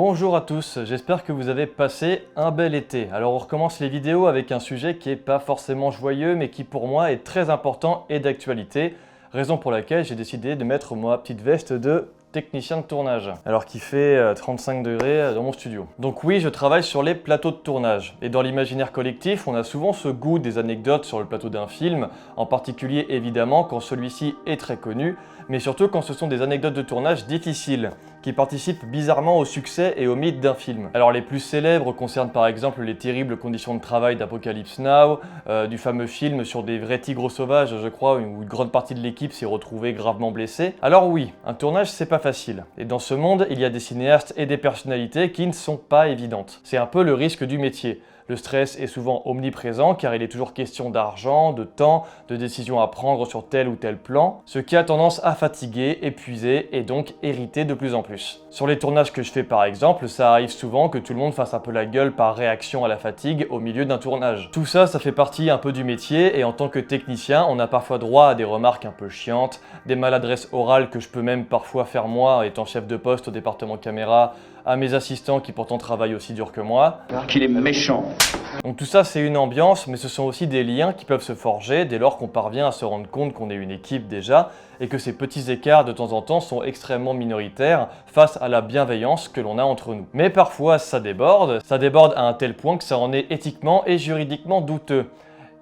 Bonjour à tous, j'espère que vous avez passé un bel été. Alors on recommence les vidéos avec un sujet qui n'est pas forcément joyeux mais qui pour moi est très important et d'actualité. Raison pour laquelle j'ai décidé de mettre ma petite veste de technicien de tournage, alors qu'il fait 35 degrés dans mon studio. Donc oui, je travaille sur les plateaux de tournage. Et dans l'imaginaire collectif, on a souvent ce goût des anecdotes sur le plateau d'un film, en particulier évidemment quand celui-ci est très connu, mais surtout quand ce sont des anecdotes de tournage difficiles, qui participent bizarrement au succès et au mythe d'un film. Alors les plus célèbres concernent par exemple les terribles conditions de travail d'Apocalypse Now, du fameux film sur des vrais tigres sauvages, je crois, où une grande partie de l'équipe s'est retrouvée gravement blessée. Alors oui, un tournage c'est pas facile. Et dans ce monde, il y a des cinéastes et des personnalités qui ne sont pas évidentes. C'est un peu le risque du métier. Le stress est souvent omniprésent car il est toujours question d'argent, de temps, de décisions à prendre sur tel ou tel plan, ce qui a tendance à fatiguer, épuiser et donc irriter de plus en plus. Sur les tournages que je fais par exemple, ça arrive souvent que tout le monde fasse un peu la gueule par réaction à la fatigue au milieu d'un tournage. Tout ça, ça fait partie un peu du métier et en tant que technicien, on a parfois droit à des remarques un peu chiantes, des maladresses orales que je peux même parfois faire moi étant chef de poste au département caméra, à mes assistants qui pourtant travaillent aussi dur que moi. Qu'il est méchant. Donc tout ça c'est une ambiance, mais ce sont aussi des liens qui peuvent se forger dès lors qu'on parvient à se rendre compte qu'on est une équipe déjà et que ces petits écarts de temps en temps sont extrêmement minoritaires face à la bienveillance que l'on a entre nous. Mais parfois ça déborde à un tel point que ça en est éthiquement et juridiquement douteux.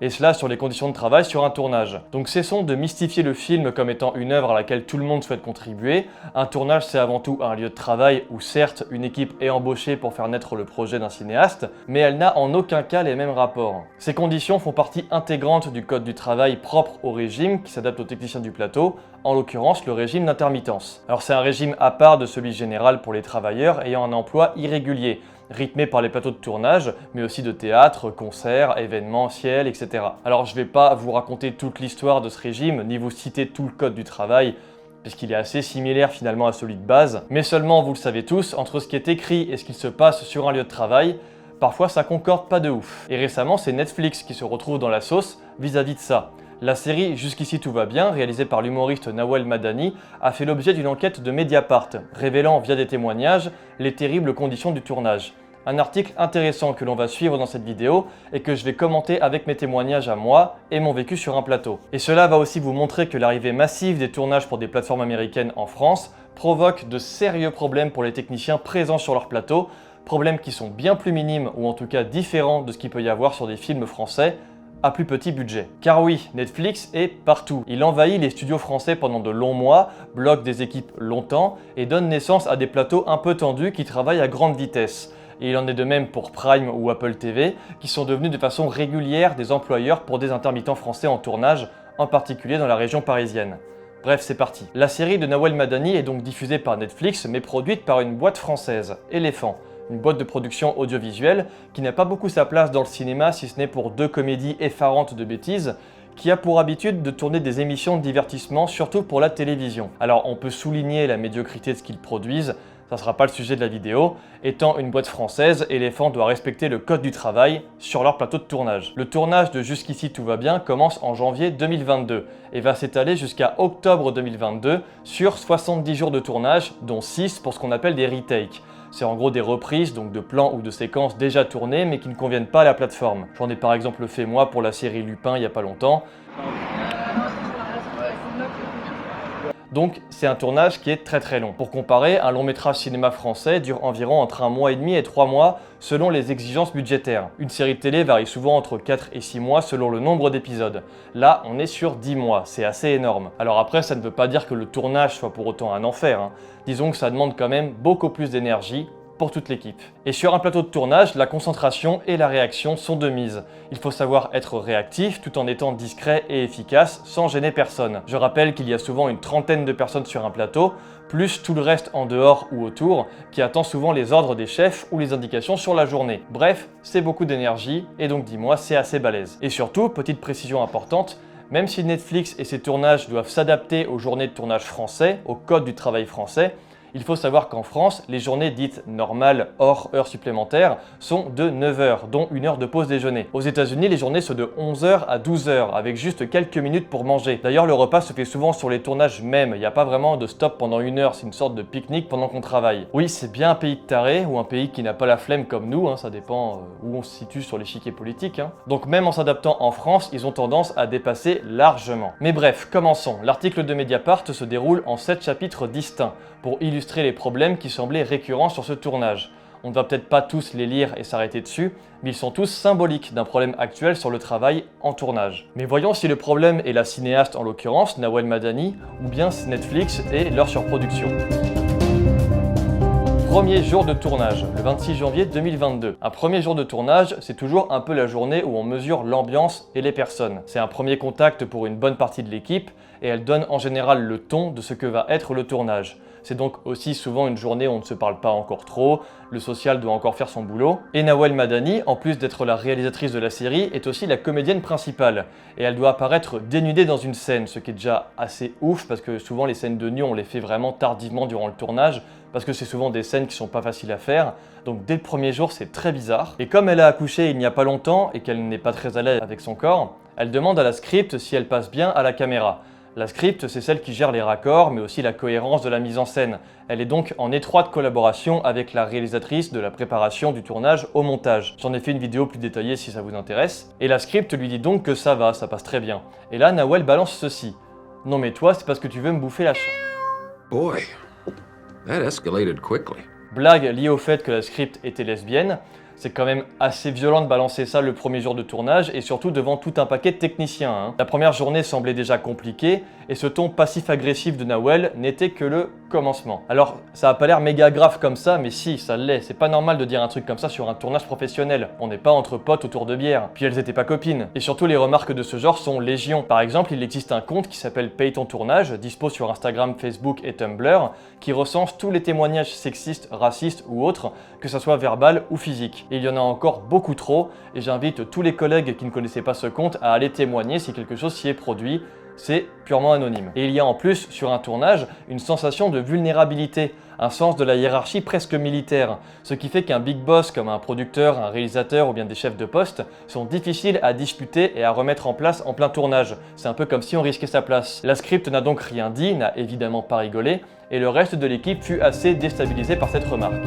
Et cela sur les conditions de travail sur un tournage. Donc cessons de mystifier le film comme étant une œuvre à laquelle tout le monde souhaite contribuer. Un tournage c'est avant tout un lieu de travail où certes une équipe est embauchée pour faire naître le projet d'un cinéaste, mais elle n'a en aucun cas les mêmes rapports. Ces conditions font partie intégrante du code du travail propre au régime qui s'adapte aux techniciens du plateau, en l'occurrence le régime d'intermittence. Alors c'est un régime à part de celui général pour les travailleurs ayant un emploi irrégulier, rythmé par les plateaux de tournage, mais aussi de théâtre, concerts, événementiels, etc. Alors je vais pas vous raconter toute l'histoire de ce régime, ni vous citer tout le code du travail, puisqu'il est assez similaire finalement à celui de base, mais seulement, vous le savez tous, entre ce qui est écrit et ce qu'il se passe sur un lieu de travail, parfois ça concorde pas de ouf. Et récemment, c'est Netflix qui se retrouve dans la sauce vis-à-vis de ça. La série Jusqu'ici tout va bien, réalisée par l'humoriste Nawel Madani, a fait l'objet d'une enquête de Mediapart, révélant via des témoignages les terribles conditions du tournage. Un article intéressant que l'on va suivre dans cette vidéo et que je vais commenter avec mes témoignages à moi et mon vécu sur un plateau. Et cela va aussi vous montrer que l'arrivée massive des tournages pour des plateformes américaines en France provoque de sérieux problèmes pour les techniciens présents sur leur plateau, problèmes qui sont bien plus minimes ou en tout cas différents de ce qu'il peut y avoir sur des films français, à plus petit budget. Car oui, Netflix est partout. Il envahit les studios français pendant de longs mois, bloque des équipes longtemps et donne naissance à des plateaux un peu tendus qui travaillent à grande vitesse. Et il en est de même pour Prime ou Apple TV, qui sont devenus de façon régulière des employeurs pour des intermittents français en tournage, en particulier dans la région parisienne. Bref, c'est parti. La série de Nawel Madani est donc diffusée par Netflix, mais produite par une boîte française, Elephant. Une boîte de production audiovisuelle qui n'a pas beaucoup sa place dans le cinéma si ce n'est pour deux comédies effarantes de bêtises, qui a pour habitude de tourner des émissions de divertissement surtout pour la télévision. Alors on peut souligner la médiocrité de ce qu'ils produisent, ça sera pas le sujet de la vidéo. Étant une boîte française, Elephant doit respecter le code du travail sur leur plateau de tournage. Le tournage de Jusqu'ici tout va bien commence en janvier 2022 et va s'étaler jusqu'à octobre 2022 sur 70 jours de tournage, dont 6 pour ce qu'on appelle des retakes. C'est en gros des reprises, donc de plans ou de séquences déjà tournées mais qui ne conviennent pas à la plateforme. J'en ai par exemple fait moi pour la série Lupin il y a pas longtemps. Donc c'est un tournage qui est très long. Pour comparer, un long métrage cinéma français dure environ entre 1 mois et demi et 3 mois selon les exigences budgétaires. Une série de télé varie souvent entre 4 et 6 mois selon le nombre d'épisodes. Là, on est sur 10 mois, c'est assez énorme. Alors après, ça ne veut pas dire que le tournage soit pour autant un enfer, hein. Disons que ça demande quand même beaucoup plus d'énergie pour toute l'équipe. Et sur un plateau de tournage, la concentration et la réaction sont de mise. Il faut savoir être réactif tout en étant discret et efficace sans gêner personne. Je rappelle qu'il y a souvent une trentaine de personnes sur un plateau, plus tout le reste en dehors ou autour, qui attend souvent les ordres des chefs ou les indications sur la journée. Bref, c'est beaucoup d'énergie et donc dis-moi, c'est assez balèze. Et surtout, petite précision importante, même si Netflix et ses tournages doivent s'adapter aux journées de tournage français, au code du travail français, Il faut savoir qu'en France, les journées dites normales hors heures supplémentaires sont de 9 heures, dont 1 heure de pause déjeuner. Aux États-Unis, les journées sont de 11 heures à 12 heures, avec juste quelques minutes pour manger. D'ailleurs, le repas se fait souvent sur les tournages même, il n'y a pas vraiment de stop pendant 1 heure, c'est une sorte de pique-nique pendant qu'on travaille. Oui, c'est bien un pays de tarés, ou un pays qui n'a pas la flemme comme nous, ça dépend où on se situe sur l'échiquier politique. Donc même en s'adaptant en France, ils ont tendance à dépasser largement. Mais bref, commençons. L'article de Mediapart se déroule en 7 chapitres distincts, pour illustrer les problèmes qui semblaient récurrents sur ce tournage. On ne va peut-être pas tous les lire et s'arrêter dessus, mais ils sont tous symboliques d'un problème actuel sur le travail en tournage. Mais voyons si le problème est la cinéaste en l'occurrence, Nawel Madani, ou bien Netflix et leur surproduction. Premier jour de tournage, le 26 janvier 2022. Un premier jour de tournage, c'est toujours un peu la journée où on mesure l'ambiance et les personnes. C'est un premier contact pour une bonne partie de l'équipe et elle donne en général le ton de ce que va être le tournage. C'est donc aussi souvent une journée où on ne se parle pas encore trop, le social doit encore faire son boulot. Et Nawel Madani, en plus d'être la réalisatrice de la série, est aussi la comédienne principale. Et elle doit apparaître dénudée dans une scène, ce qui est déjà assez ouf parce que souvent les scènes de nu on les fait vraiment tardivement durant le tournage, parce que c'est souvent des scènes qui sont pas faciles à faire. Donc dès le premier jour c'est très bizarre. Et comme elle a accouché il n'y a pas longtemps et qu'elle n'est pas très à l'aise avec son corps, elle demande à la script si elle passe bien à la caméra. La script, c'est celle qui gère les raccords, mais aussi la cohérence de la mise en scène. Elle est donc en étroite collaboration avec la réalisatrice de la préparation du tournage au montage. J'en ai fait une vidéo plus détaillée si ça vous intéresse. Et la script lui dit donc que ça va, ça passe très bien. Et là, Nawel balance ceci. Non mais toi, c'est parce que tu veux me bouffer la chatte. Boy, that escalated quickly. Blague liée au fait que la script était lesbienne. C'est quand même assez violent de balancer ça le premier jour de tournage et surtout devant tout un paquet de techniciens. La première journée semblait déjà compliquée et ce ton passif-agressif de Nawel n'était que le commencement. Alors ça a pas l'air méga grave comme ça, mais si, ça l'est. C'est pas normal de dire un truc comme ça sur un tournage professionnel. On n'est pas entre potes autour de bière. Puis elles étaient pas copines. Et surtout les remarques de ce genre sont légion. Par exemple, il existe un compte qui s'appelle Paye ton tournage, dispo sur Instagram, Facebook et Tumblr, qui recense tous les témoignages sexistes, racistes ou autres, que ça soit verbal ou physique. Et il y en a encore beaucoup trop, et j'invite tous les collègues qui ne connaissaient pas ce compte à aller témoigner si quelque chose s'y est produit. C'est purement anonyme. Et il y a en plus, sur un tournage, une sensation de vulnérabilité, un sens de la hiérarchie presque militaire, ce qui fait qu'un big boss comme un producteur, un réalisateur ou bien des chefs de poste sont difficiles à disputer et à remettre en place en plein tournage. C'est un peu comme si on risquait sa place. La script n'a donc rien dit, n'a évidemment pas rigolé, et le reste de l'équipe fut assez déstabilisé par cette remarque.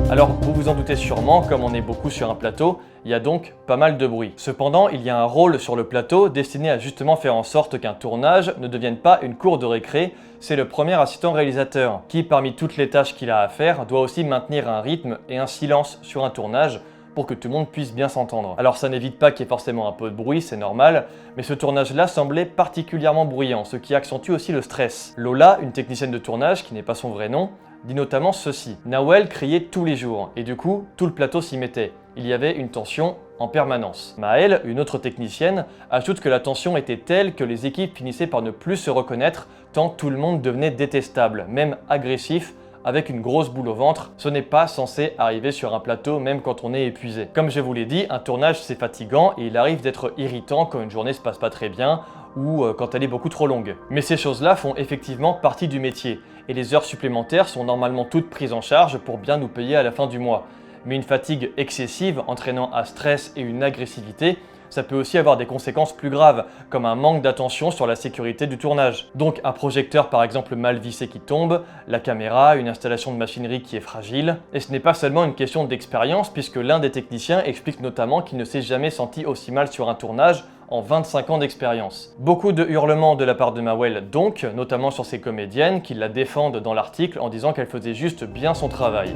Alors, vous vous en doutez sûrement, comme on est beaucoup sur un plateau, il y a donc pas mal de bruit. Cependant, il y a un rôle sur le plateau destiné à justement faire en sorte qu'un tournage ne devienne pas une cour de récré. C'est le premier assistant réalisateur, qui parmi toutes les tâches qu'il a à faire, doit aussi maintenir un rythme et un silence sur un tournage, pour que tout le monde puisse bien s'entendre. Alors ça n'évite pas qu'il y ait forcément un peu de bruit, c'est normal, mais ce tournage-là semblait particulièrement bruyant, ce qui accentue aussi le stress. Lola, une technicienne de tournage, qui n'est pas son vrai nom, dit notamment ceci. Nawel criait tous les jours, et du coup, tout le plateau s'y mettait. Il y avait une tension en permanence. Maëlle, une autre technicienne, ajoute que la tension était telle que les équipes finissaient par ne plus se reconnaître, tant tout le monde devenait détestable, même agressif, avec une grosse boule au ventre. Ce n'est pas censé arriver sur un plateau même quand on est épuisé. Comme je vous l'ai dit, un tournage c'est fatigant et il arrive d'être irritant quand une journée se passe pas très bien ou quand elle est beaucoup trop longue. Mais ces choses-là font effectivement partie du métier et les heures supplémentaires sont normalement toutes prises en charge pour bien nous payer à la fin du mois. Mais une fatigue excessive entraînant un stress et une agressivité, ça peut aussi avoir des conséquences plus graves, comme un manque d'attention sur la sécurité du tournage. Donc un projecteur par exemple mal vissé qui tombe, la caméra, une installation de machinerie qui est fragile. Et ce n'est pas seulement une question d'expérience, puisque l'un des techniciens explique notamment qu'il ne s'est jamais senti aussi mal sur un tournage en 25 ans d'expérience. Beaucoup de hurlements de la part de Nawel donc, notamment sur ses comédiennes, qui la défendent dans l'article en disant qu'elle faisait juste bien son travail.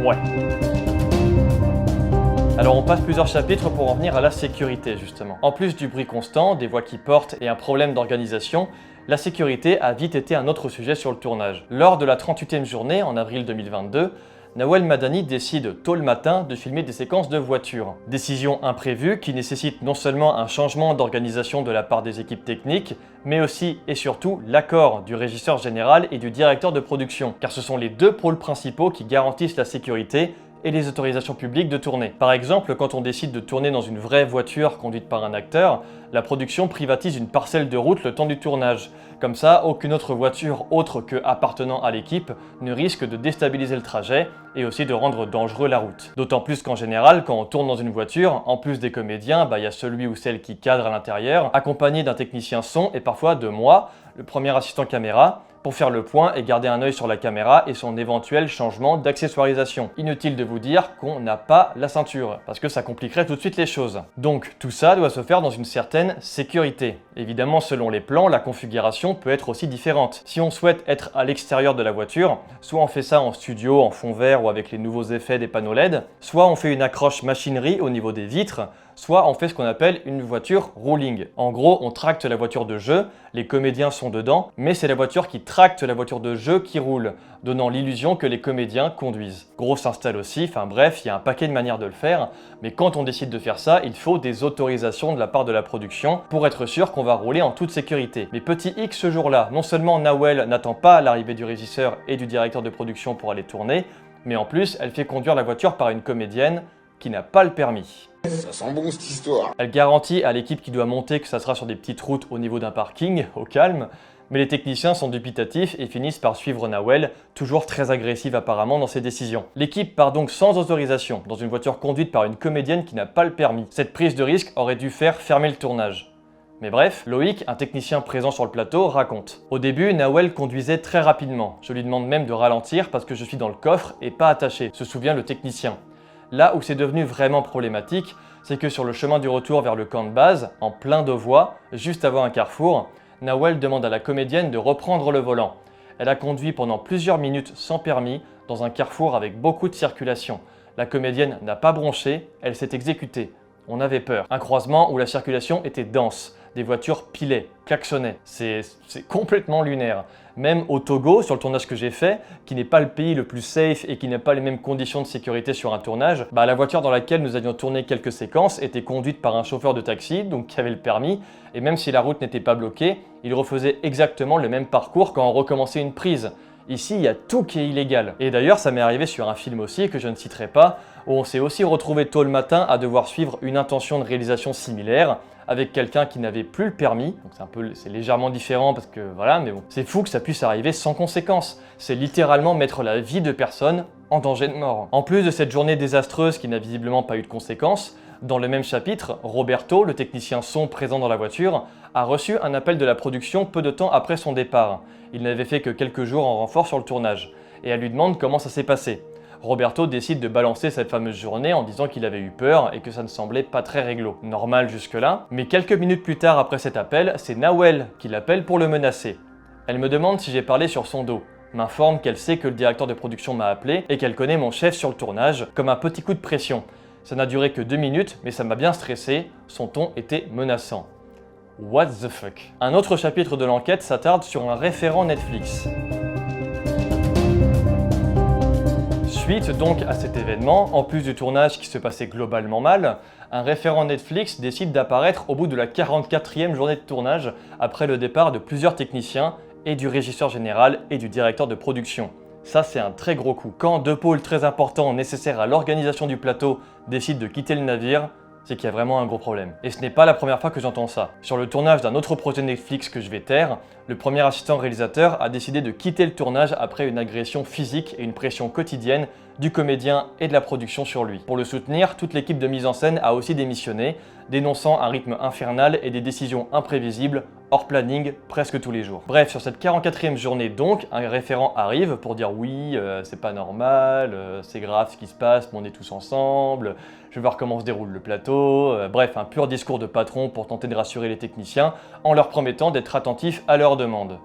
Ouais. Alors on passe plusieurs chapitres pour en venir à la sécurité justement. En plus du bruit constant, des voix qui portent et un problème d'organisation, la sécurité a vite été un autre sujet sur le tournage. Lors de la 38e journée, en avril 2022, Nawel Madani décide tôt le matin de filmer des séquences de voitures. Décision imprévue qui nécessite non seulement un changement d'organisation de la part des équipes techniques, mais aussi et surtout l'accord du régisseur général et du directeur de production, car ce sont les deux pôles principaux qui garantissent la sécurité et les autorisations publiques de tourner. Par exemple, quand on décide de tourner dans une vraie voiture conduite par un acteur, la production privatise une parcelle de route le temps du tournage. Comme ça, aucune autre voiture autre que appartenant à l'équipe ne risque de déstabiliser le trajet et aussi de rendre dangereux la route. D'autant plus qu'en général, quand on tourne dans une voiture, en plus des comédiens, il y a celui ou celle qui cadre à l'intérieur, accompagné d'un technicien son et parfois de moi, le premier assistant caméra, pour faire le point et garder un œil sur la caméra et son éventuel changement d'accessoirisation. Inutile de vous dire qu'on n'a pas la ceinture, parce que ça compliquerait tout de suite les choses. Donc tout ça doit se faire dans une certaine sécurité. Évidemment, selon les plans, la configuration peut être aussi différente. Si on souhaite être à l'extérieur de la voiture, soit on fait ça en studio, en fond vert ou avec les nouveaux effets des panneaux LED, soit on fait une accroche machinerie au niveau des vitres, soit on fait ce qu'on appelle une voiture rolling. En gros, on tracte la voiture de jeu, les comédiens sont dedans, mais c'est la voiture qui tracte la voiture de jeu qui roule, donnant l'illusion que les comédiens conduisent. Gros s'installe aussi, enfin bref, il y a un paquet de manières de le faire, mais quand on décide de faire ça, il faut des autorisations de la part de la production pour être sûr qu'on va rouler en toute sécurité. Mais petit hic ce jour-là, non seulement Nawel n'attend pas l'arrivée du régisseur et du directeur de production pour aller tourner, mais en plus, elle fait conduire la voiture par une comédienne qui n'a pas le permis. Ça sent bon cette histoire. Elle garantit à l'équipe qui doit monter que ça sera sur des petites routes au niveau d'un parking, au calme, mais les techniciens sont dubitatifs et finissent par suivre Nawel, toujours très agressive apparemment dans ses décisions. L'équipe part donc sans autorisation, dans une voiture conduite par une comédienne qui n'a pas le permis. Cette prise de risque aurait dû faire fermer le tournage. Mais bref, Loïc, un technicien présent sur le plateau, raconte. Au début, Nawel conduisait très rapidement. Je lui demande même de ralentir parce que je suis dans le coffre et pas attaché, se souvient le technicien. Là où c'est devenu vraiment problématique, c'est que sur le chemin du retour vers le camp de base, en plein de voies, juste avant un carrefour, Nawel demande à la comédienne de reprendre le volant. Elle a conduit pendant plusieurs minutes sans permis dans un carrefour avec beaucoup de circulation. La comédienne n'a pas bronché, elle s'est exécutée. On avait peur. Un croisement où la circulation était dense. Des voitures pilaient, klaxonnaient. C'est complètement lunaire. Même au Togo, sur le tournage que j'ai fait, qui n'est pas le pays le plus safe et qui n'a pas les mêmes conditions de sécurité sur un tournage, la voiture dans laquelle nous avions tourné quelques séquences était conduite par un chauffeur de taxi, donc qui avait le permis, et même si la route n'était pas bloquée, il refaisait exactement le même parcours quand on recommençait une prise. Ici, il y a tout qui est illégal. Et d'ailleurs, ça m'est arrivé sur un film aussi, que je ne citerai pas, où on s'est aussi retrouvé tôt le matin à devoir suivre une intention de réalisation similaire, avec quelqu'un qui n'avait plus le permis, donc c'est légèrement différent parce que voilà, mais bon, c'est fou que ça puisse arriver sans conséquence. C'est littéralement mettre la vie de personnes en danger de mort. En plus de cette journée désastreuse qui n'a visiblement pas eu de conséquences, dans le même chapitre, Roberto, le technicien son présent dans la voiture, a reçu un appel de la production peu de temps après son départ. Il n'avait fait que quelques jours en renfort sur le tournage, et elle lui demande comment ça s'est passé. Roberto décide de balancer cette fameuse journée en disant qu'il avait eu peur et que ça ne semblait pas très réglo. Normal jusque-là, mais quelques minutes plus tard après cet appel, c'est Nawel qui l'appelle pour le menacer. Elle me demande si j'ai parlé sur son dos, m'informe qu'elle sait que le directeur de production m'a appelé et qu'elle connaît mon chef sur le tournage, comme un petit coup de pression. Ça n'a duré que 2 minutes, mais ça m'a bien stressé, son ton était menaçant. What the fuck? Un autre chapitre de l'enquête s'attarde sur un référent Netflix. Suite donc à cet événement, en plus du tournage qui se passait globalement mal, un référent Netflix décide d'apparaître au bout de la 44e journée de tournage après le départ de plusieurs techniciens et du régisseur général et du directeur de production. Ça, c'est un très gros coup. Quand 2 pôles très importants nécessaires à l'organisation du plateau décident de quitter le navire, c'est qu'il y a vraiment un gros problème. Et ce n'est pas la première fois que j'entends ça. Sur le tournage d'un autre projet Netflix que je vais taire, le premier assistant réalisateur a décidé de quitter le tournage après une agression physique et une pression quotidienne du comédien et de la production sur lui. Pour le soutenir, toute l'équipe de mise en scène a aussi démissionné, dénonçant un rythme infernal et des décisions imprévisibles, hors planning, presque tous les jours. Bref, sur cette 44e journée donc, un référent arrive pour dire oui, c'est pas normal, c'est grave ce qui se passe, mais on est tous ensemble, je vais voir comment se déroule le plateau, bref, un pur discours de patron pour tenter de rassurer les techniciens en leur promettant d'être attentifs à leurs demandes.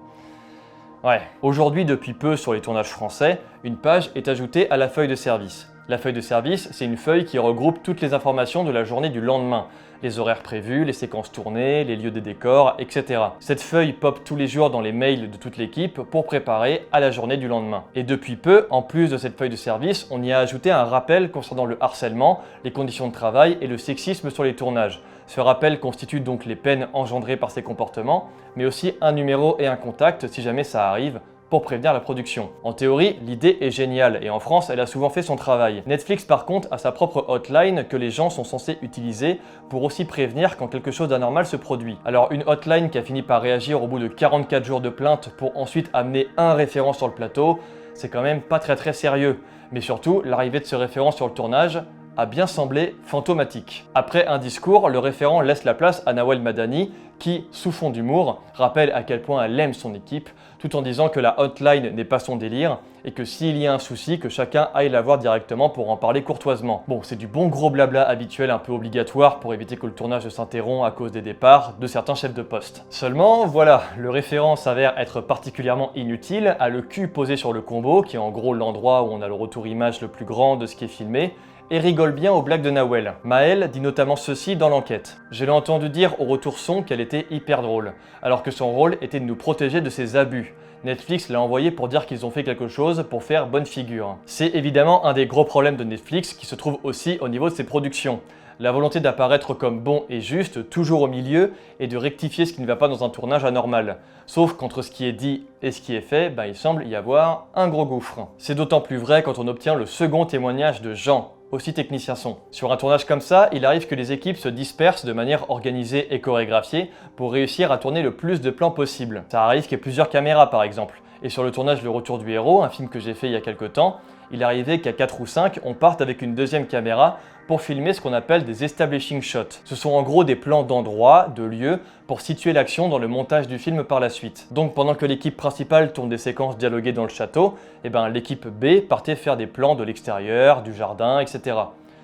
Ouais, aujourd'hui depuis peu sur les tournages français, une page est ajoutée à la feuille de service. La feuille de service, c'est une feuille qui regroupe toutes les informations de la journée du lendemain. Les horaires prévus, les séquences tournées, les lieux des décors, etc. Cette feuille pop tous les jours dans les mails de toute l'équipe pour préparer à la journée du lendemain. Et depuis peu, en plus de cette feuille de service, on y a ajouté un rappel concernant le harcèlement, les conditions de travail et le sexisme sur les tournages. Ce rappel constitue donc les peines engendrées par ces comportements, mais aussi un numéro et un contact si jamais ça arrive, pour prévenir la production. En théorie, l'idée est géniale et en France, elle a souvent fait son travail. Netflix par contre a sa propre hotline que les gens sont censés utiliser pour aussi prévenir quand quelque chose d'anormal se produit. Alors une hotline qui a fini par réagir au bout de 44 jours de plainte pour ensuite amener un référent sur le plateau, c'est quand même pas très sérieux. Mais surtout, l'arrivée de ce référent sur le tournage a bien semblé fantomatique. Après un discours, le référent laisse la place à Nawal Madani qui, sous fond d'humour, rappelle à quel point elle aime son équipe, tout en disant que la hotline n'est pas son délire et que s'il y a un souci, que chacun aille la voir directement pour en parler courtoisement. Bon, c'est du bon gros blabla habituel un peu obligatoire pour éviter que le tournage s'interrompe à cause des départs de certains chefs de poste. Seulement, voilà, le référent s'avère être particulièrement inutile, a le cul posé sur le combo, qui est en gros l'endroit où on a le retour image le plus grand de ce qui est filmé, et rigole bien aux blagues de Nawel. Maël dit notamment ceci dans l'enquête. Je l'ai entendu dire au retour son qu'elle était hyper drôle, alors que son rôle était de nous protéger de ses abus. Netflix l'a envoyé pour dire qu'ils ont fait quelque chose pour faire bonne figure. C'est évidemment un des gros problèmes de Netflix qui se trouve aussi au niveau de ses productions. La volonté d'apparaître comme bon et juste, toujours au milieu, et de rectifier ce qui ne va pas dans un tournage anormal. Sauf qu'entre ce qui est dit et ce qui est fait, il semble y avoir un gros gouffre. C'est d'autant plus vrai quand on obtient le second témoignage de Jean, aussi technicien son. Sur un tournage comme ça, il arrive que les équipes se dispersent de manière organisée et chorégraphiée pour réussir à tourner le plus de plans possible. Ça arrive qu'il y ait plusieurs caméras par exemple. Et sur le tournage Le Retour du Héros, un film que j'ai fait il y a quelques temps, il arrivait qu'à 4 ou 5, on parte avec une deuxième caméra pour filmer ce qu'on appelle des establishing shots. Ce sont en gros des plans d'endroits, de lieux, pour situer l'action dans le montage du film par la suite. Donc pendant que l'équipe principale tourne des séquences dialoguées dans le château, l'équipe B partait faire des plans de l'extérieur, du jardin, etc.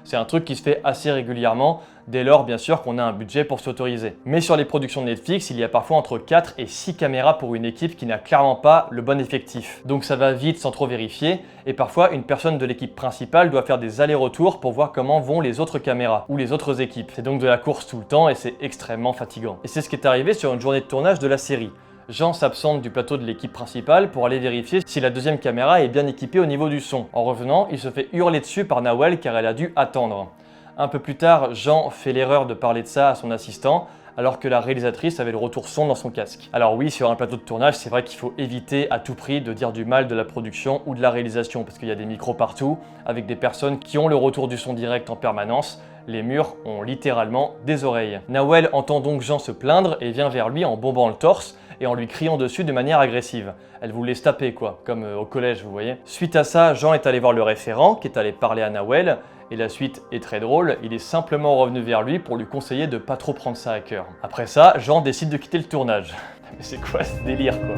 C'est un truc qui se fait assez régulièrement, dès lors bien sûr qu'on a un budget pour s'autoriser. Mais sur les productions de Netflix, il y a parfois entre 4 et 6 caméras pour une équipe qui n'a clairement pas le bon effectif. Donc ça va vite sans trop vérifier, et parfois une personne de l'équipe principale doit faire des allers-retours pour voir comment vont les autres caméras, ou les autres équipes. C'est donc de la course tout le temps et c'est extrêmement fatigant. Et c'est ce qui est arrivé sur une journée de tournage de la série. Jean s'absente du plateau de l'équipe principale pour aller vérifier si la deuxième caméra est bien équipée au niveau du son. En revenant, il se fait hurler dessus par Nawel car elle a dû attendre. Un peu plus tard, Jean fait l'erreur de parler de ça à son assistant, alors que la réalisatrice avait le retour son dans son casque. Alors oui, sur un plateau de tournage, c'est vrai qu'il faut éviter à tout prix de dire du mal de la production ou de la réalisation, parce qu'il y a des micros partout, avec des personnes qui ont le retour du son direct en permanence. Les murs ont littéralement des oreilles. Nawel entend donc Jean se plaindre et vient vers lui en bombant le torse et en lui criant dessus de manière agressive. Elle voulait se taper quoi, comme au collège vous voyez. Suite à ça, Jean est allé voir le référent qui est allé parler à Nawel et la suite est très drôle, il est simplement revenu vers lui pour lui conseiller de pas trop prendre ça à cœur. Après ça, Jean décide de quitter le tournage. Mais c'est quoi ce délire quoi?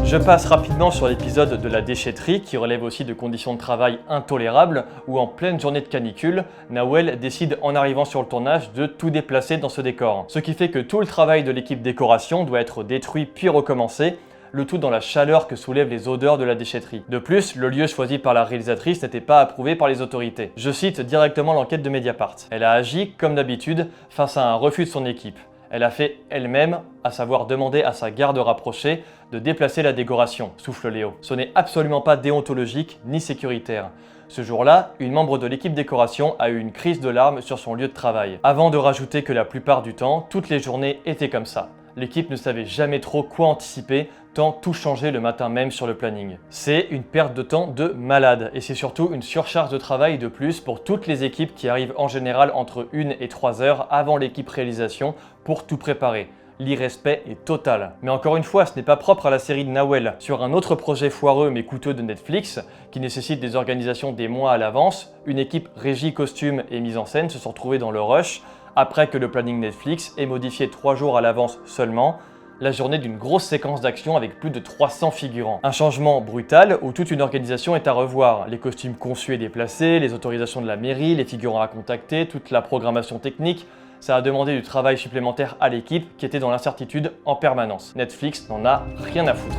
Je passe rapidement sur l'épisode de la déchetterie qui relève aussi de conditions de travail intolérables où en pleine journée de canicule, Nawel décide en arrivant sur le tournage de tout déplacer dans ce décor. Ce qui fait que tout le travail de l'équipe décoration doit être détruit puis recommencé, le tout dans la chaleur que soulèvent les odeurs de la déchetterie. De plus, le lieu choisi par la réalisatrice n'était pas approuvé par les autorités. Je cite directement l'enquête de Mediapart. Elle a agi, comme d'habitude, face à un refus de son équipe. Elle a fait elle-même, à savoir demander à sa garde rapprochée de déplacer la décoration, souffle Léo. Ce n'est absolument pas déontologique ni sécuritaire. Ce jour-là, une membre de l'équipe décoration a eu une crise de larmes sur son lieu de travail. Avant de rajouter que la plupart du temps, toutes les journées étaient comme ça. L'équipe ne savait jamais trop quoi anticiper, tant tout changeait le matin même sur le planning. C'est une perte de temps de malade et c'est surtout une surcharge de travail de plus pour toutes les équipes qui arrivent en général entre 1 et 3 heures avant l'équipe réalisation pour tout préparer. L'irrespect est total. Mais encore une fois, ce n'est pas propre à la série de Nawel. Sur un autre projet foireux mais coûteux de Netflix, qui nécessite des organisations des mois à l'avance, une équipe régie, costume et mise en scène se sont retrouvés dans le rush après que le planning Netflix ait modifié 3 jours à l'avance seulement, la journée d'une grosse séquence d'action avec plus de 300 figurants. Un changement brutal où toute une organisation est à revoir. Les costumes conçus et déplacés, les autorisations de la mairie, les figurants à contacter, toute la programmation technique. Ça a demandé du travail supplémentaire à l'équipe qui était dans l'incertitude en permanence. Netflix n'en a rien à foutre.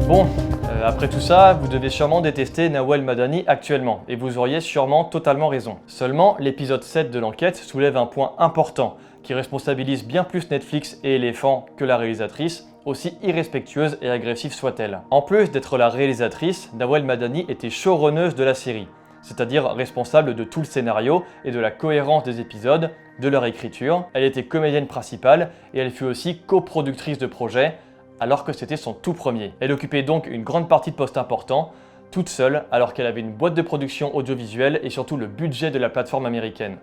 Bon, après tout ça, vous devez sûrement détester Nawal Madani actuellement, et vous auriez sûrement totalement raison. Seulement, l'épisode 7 de l'enquête soulève un point important, qui responsabilise bien plus Netflix et Elephant que la réalisatrice, aussi irrespectueuse et agressive soit-elle. En plus d'être la réalisatrice, Nawal Madani était showrunneuse de la série. c'est-à-dire responsable de tout le scénario et de la cohérence des épisodes, de leur écriture. Elle était comédienne principale et elle fut aussi coproductrice de projet, alors que c'était son tout premier. Elle occupait donc une grande partie de postes importants, toute seule, alors qu'elle avait une boîte de production audiovisuelle et surtout le budget de la plateforme américaine.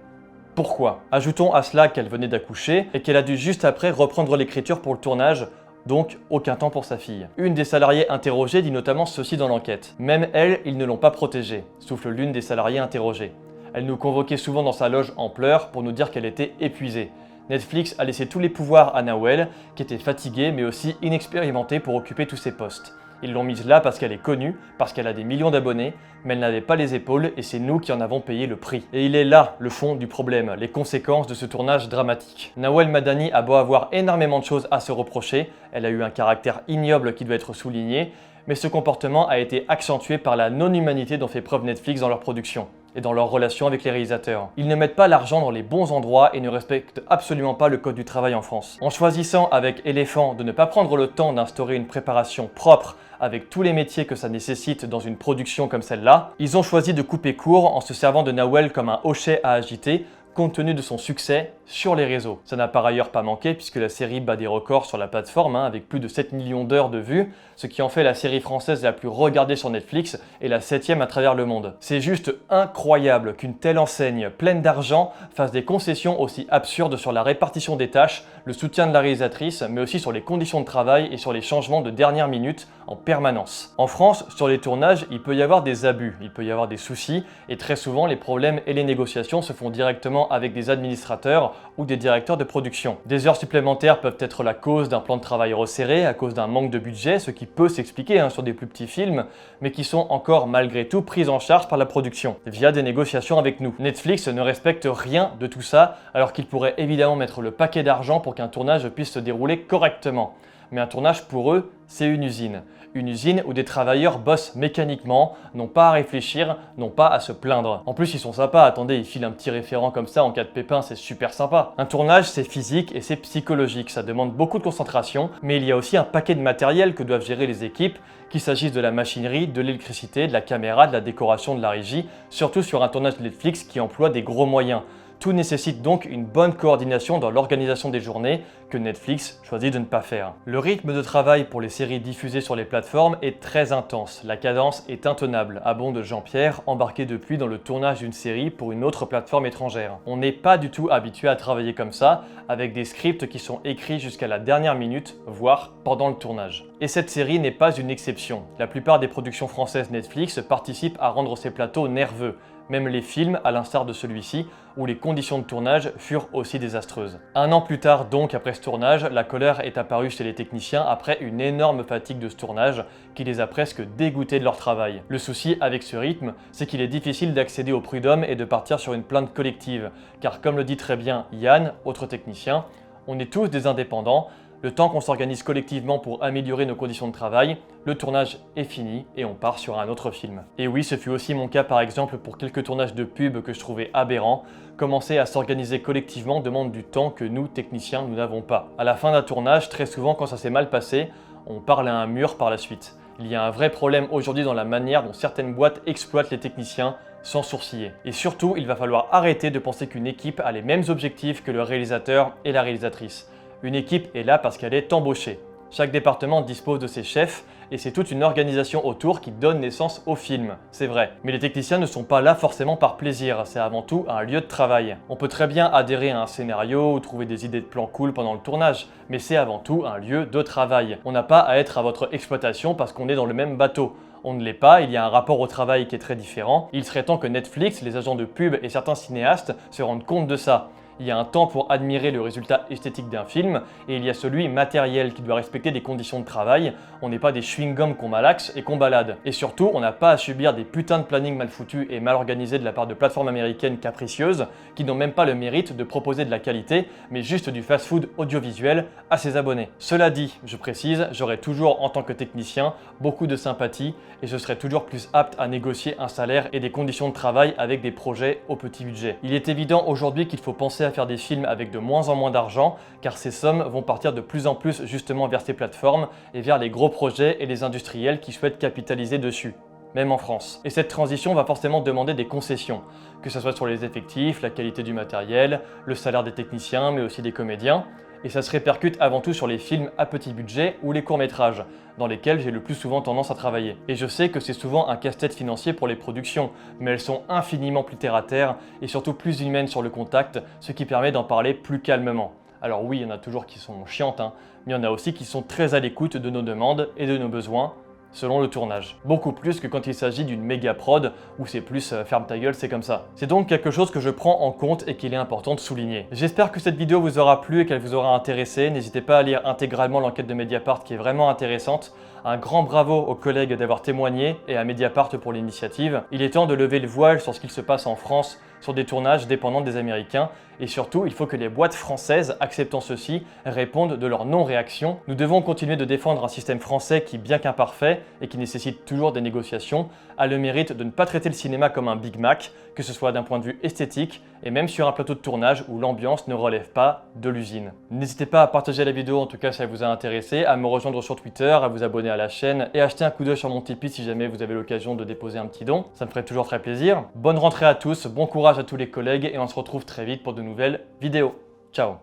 Pourquoi? Ajoutons à cela qu'elle venait d'accoucher et qu'elle a dû juste après reprendre l'écriture pour le tournage, donc aucun temps pour sa fille. Une des salariées interrogées dit notamment ceci dans l'enquête. Même elle, ils ne l'ont pas protégée, souffle l'une des salariées interrogées. Elle nous convoquait souvent dans sa loge en pleurs pour nous dire qu'elle était épuisée. Netflix a laissé tous les pouvoirs à Nawel, qui était fatiguée mais aussi inexpérimentée pour occuper tous ces postes. Ils l'ont mise là parce qu'elle est connue, parce qu'elle a des millions d'abonnés, mais elle n'avait pas les épaules et c'est nous qui en avons payé le prix. Et il est là le fond du problème, les conséquences de ce tournage dramatique. Nawel Madani a beau avoir énormément de choses à se reprocher, elle a eu un caractère ignoble qui doit être souligné, mais ce comportement a été accentué par la non-humanité dont fait preuve Netflix dans leur production et dans leur relation avec les réalisateurs. Ils ne mettent pas l'argent dans les bons endroits et ne respectent absolument pas le code du travail en France. En choisissant avec Elephant de ne pas prendre le temps d'instaurer une préparation propre avec tous les métiers que ça nécessite dans une production comme celle-là, ils ont choisi de couper court en se servant de Nawel comme un hochet à agiter, compte tenu de son succès sur les réseaux. Ça n'a par ailleurs pas manqué puisque la série bat des records sur la plateforme avec plus de 7 millions d'heures de vues, ce qui en fait la série française la plus regardée sur Netflix et la 7e à travers le monde. C'est juste incroyable qu'une telle enseigne pleine d'argent fasse des concessions aussi absurdes sur la répartition des tâches, le soutien de la réalisatrice, mais aussi sur les conditions de travail et sur les changements de dernière minute en permanence. En France, sur les tournages, il peut y avoir des abus, il peut y avoir des soucis et très souvent les problèmes et les négociations se font directement avec des administrateurs ou des directeurs de production. Des heures supplémentaires peuvent être la cause d'un plan de travail resserré à cause d'un manque de budget, ce qui peut s'expliquer sur des plus petits films, mais qui sont encore malgré tout prises en charge par la production, via des négociations avec nous. Netflix ne respecte rien de tout ça, alors qu'il pourrait évidemment mettre le paquet d'argent pour qu'un tournage puisse se dérouler correctement. Mais un tournage pour eux, c'est une usine. Une usine où des travailleurs bossent mécaniquement, n'ont pas à réfléchir, n'ont pas à se plaindre. En plus, ils sont sympas, attendez, ils filent un petit référent comme ça en cas de pépin, c'est super sympa. Un tournage, c'est physique et c'est psychologique, ça demande beaucoup de concentration, mais il y a aussi un paquet de matériel que doivent gérer les équipes, qu'il s'agisse de la machinerie, de l'électricité, de la caméra, de la décoration, de la régie, surtout sur un tournage de Netflix qui emploie des gros moyens. Tout nécessite donc une bonne coordination dans l'organisation des journées que Netflix choisit de ne pas faire. Le rythme de travail pour les séries diffusées sur les plateformes est très intense. La cadence est intenable, abonde Jean-Pierre, embarqué depuis dans le tournage d'une série pour une autre plateforme étrangère. On n'est pas du tout habitué à travailler comme ça, avec des scripts qui sont écrits jusqu'à la dernière minute, voire pendant le tournage. Et cette série n'est pas une exception. La plupart des productions françaises Netflix participent à rendre ces plateaux nerveux. Même les films, à l'instar de celui-ci, où les conditions de tournage furent aussi désastreuses. Un an plus tard donc, après ce tournage, la colère est apparue chez les techniciens après une énorme fatigue de ce tournage qui les a presque dégoûtés de leur travail. Le souci avec ce rythme, c'est qu'il est difficile d'accéder au prud'homme et de partir sur une plainte collective, car comme le dit très bien Yann, autre technicien, on est tous des indépendants. Le temps qu'on s'organise collectivement pour améliorer nos conditions de travail, le tournage est fini et on part sur un autre film. Et oui, ce fut aussi mon cas par exemple pour quelques tournages de pub que je trouvais aberrants. Commencer à s'organiser collectivement demande du temps que nous, techniciens, nous n'avons pas. À la fin d'un tournage, très souvent quand ça s'est mal passé, on parle à un mur par la suite. Il y a un vrai problème aujourd'hui dans la manière dont certaines boîtes exploitent les techniciens sans sourciller. Et surtout, il va falloir arrêter de penser qu'une équipe a les mêmes objectifs que le réalisateur et la réalisatrice. Une équipe est là parce qu'elle est embauchée. Chaque département dispose de ses chefs et c'est toute une organisation autour qui donne naissance au film, c'est vrai. Mais les techniciens ne sont pas là forcément par plaisir, c'est avant tout un lieu de travail. On peut très bien adhérer à un scénario ou trouver des idées de plans cool pendant le tournage, mais c'est avant tout un lieu de travail. On n'a pas à être à votre exploitation parce qu'on est dans le même bateau. On ne l'est pas, il y a un rapport au travail qui est très différent. Il serait temps que Netflix, les agents de pub et certains cinéastes se rendent compte de ça. Il y a un temps pour admirer le résultat esthétique d'un film et il y a celui matériel qui doit respecter des conditions de travail. On n'est pas des chewing-gums qu'on malaxe et qu'on balade. Et surtout, on n'a pas à subir des putains de plannings mal foutus et mal organisés de la part de plateformes américaines capricieuses qui n'ont même pas le mérite de proposer de la qualité, mais juste du fast-food audiovisuel à ses abonnés. Cela dit, je précise, j'aurai toujours en tant que technicien beaucoup de sympathie et je serai toujours plus apte à négocier un salaire et des conditions de travail avec des projets au petit budget. Il est évident aujourd'hui qu'il faut penser à faire des films avec de moins en moins d'argent, car ces sommes vont partir de plus en plus justement vers ces plateformes et vers les gros projets et les industriels qui souhaitent capitaliser dessus. même en France. Et cette transition va forcément demander des concessions, que ce soit sur les effectifs, la qualité du matériel, le salaire des techniciens, mais aussi des comédiens. Et ça se répercute avant tout sur les films à petit budget ou les courts-métrages, dans lesquels j'ai le plus souvent tendance à travailler. Et je sais que c'est souvent un casse-tête financier pour les productions, mais elles sont infiniment plus terre-à-terre et surtout plus humaines sur le contact, ce qui permet d'en parler plus calmement. Alors oui, il y en a toujours qui sont chiantes, mais il y en a aussi qui sont très à l'écoute de nos demandes et de nos besoins, selon le tournage. Beaucoup plus que quand il s'agit d'une méga prod où c'est plus ferme ta gueule, c'est comme ça. C'est donc quelque chose que je prends en compte et qu'il est important de souligner. J'espère que cette vidéo vous aura plu et qu'elle vous aura intéressé. N'hésitez pas à lire intégralement l'enquête de Mediapart qui est vraiment intéressante. Un grand bravo aux collègues d'avoir témoigné et à Mediapart pour l'initiative. Il est temps de lever le voile sur ce qu'il se passe en France sur des tournages dépendants des Américains et surtout il faut que les boîtes françaises acceptant ceci répondent de leur non-réaction. Nous devons continuer de défendre un système français qui, bien qu'imparfait et qui nécessite toujours des négociations, a le mérite de ne pas traiter le cinéma comme un Big Mac, que ce soit d'un point de vue esthétique et même sur un plateau de tournage où l'ambiance ne relève pas de l'usine. N'hésitez pas à partager la vidéo en tout cas si elle vous a intéressé, à me rejoindre sur Twitter, à vous abonner à la chaîne et à jeter un coup d'œil sur mon Tipeee si jamais vous avez l'occasion de déposer un petit don, ça me ferait toujours très plaisir. Bonne rentrée à tous, bon courage à tous les collègues et on se retrouve très vite pour de nouvelles vidéos. Ciao!